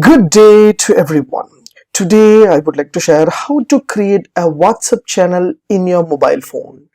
Good day to everyone. Today I would like to share how to create a WhatsApp channel in your mobile phone.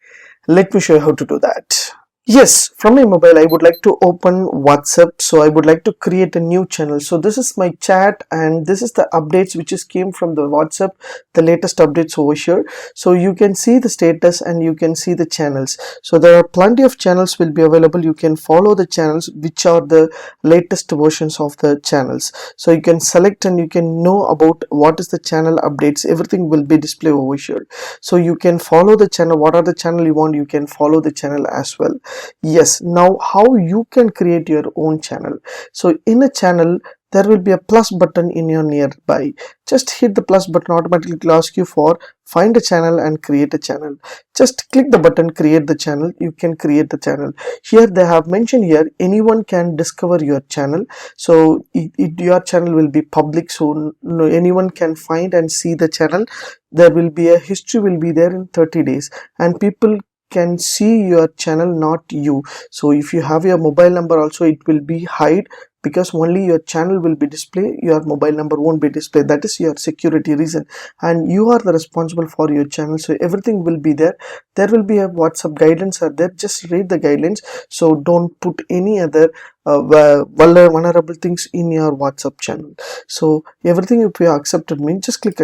Let me show you how to do that. Yes, from my mobile I would like to open WhatsApp, so I would like to create a new channel. So this is my chat and this is the updates which is came from the WhatsApp, the latest updates over here. So you can see the status and you can see the channels. So there are plenty of channels will be available. You can follow the channels which are the latest versions of the channels. So you can select and you can know about what is the channel updates. Everything will be displayed over here. So you can follow the channel. What are the channel you want, you can follow the channel as well. Yes, now how you can create your own channel. So in a channel there will be a plus button in your nearby. Just hit the plus button, automatically it will ask you for find a channel and create a channel. Just click the button create the channel. You can create the channel. Here they have mentioned here anyone can discover your channel. So your channel will be public, so anyone can find and see the channel. There will be a history will be there in 30 days and people can see your channel, not you. So if you have your mobile number also, it will be hide, because only your channel will be displayed, your mobile number won't be displayed. That is your security reason, and you are the responsible for your channel. So everything will be there. There will be a WhatsApp guidelines are there. Just read the guidelines. So don't put any other vulnerable things in your WhatsApp channel. So everything if you accepted means just click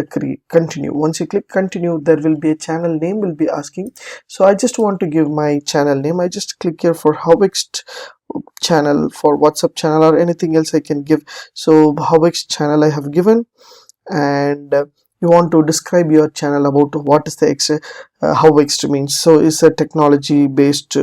continue. Once you click continue, there will be a channel name will be asking. So I just want to give my channel name. I just click here for HowXT channel, for WhatsApp channel or anything else I can give. So HowXT channel I have given, and you want to describe your channel about what is the HowXT means. So it's a technology based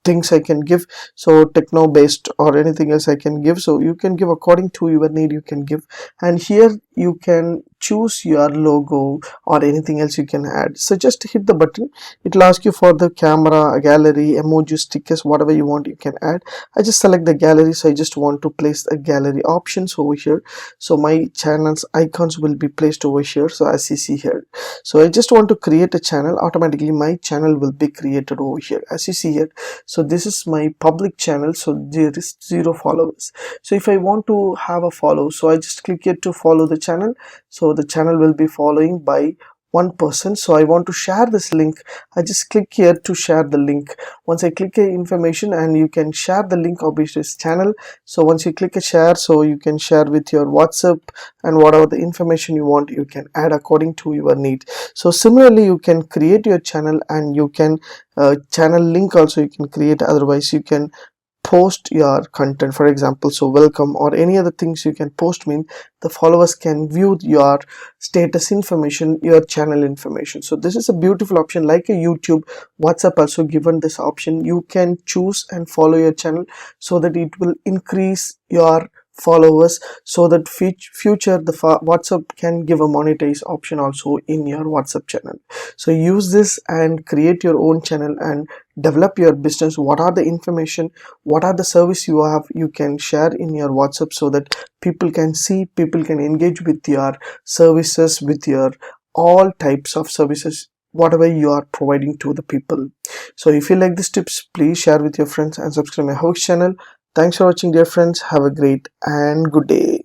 things I can give, so techno based or anything else I can give. So you can give according to your need, you can give, and here you can choose your logo or anything else you can add. So just hit the button, it will ask you for the camera, gallery, emoji, stickers, whatever you want you can add. I just select the gallery, so I just want to place a gallery options over here. So my channel's icons will be placed over here, so as you see here. So I just want to create a channel, automatically my channel will be created over here as you see here. So this is my public channel, so there is 0 followers. So if I want to have a follow, so I just click here to follow the channel. So the channel will be following by one person. So I want to share this link, I just click here to share the link. Once I click information, and you can share the link of this channel. So once you click a share, so you can share with your WhatsApp, and whatever the information you want you can add according to your need. So similarly you can create your channel, and you can channel link also you can create. Otherwise you can post your content, for example, so welcome or any other things you can post, mean the followers can view your status information, your channel information. So this is a beautiful option, like a YouTube. WhatsApp also given this option, you can choose and follow your channel so that it will increase your followers, so that future the WhatsApp can give a monetize option also in your WhatsApp channel. So use this and create your own channel and develop your business. What are the information, what are the service you have, you can share in your WhatsApp, so that people can see, people can engage with your services, with your all types of services whatever you are providing to the people. So if you like these tips, please share with your friends and subscribe my HowXT channel. Thanks for watching, dear friends. Have a great and good day.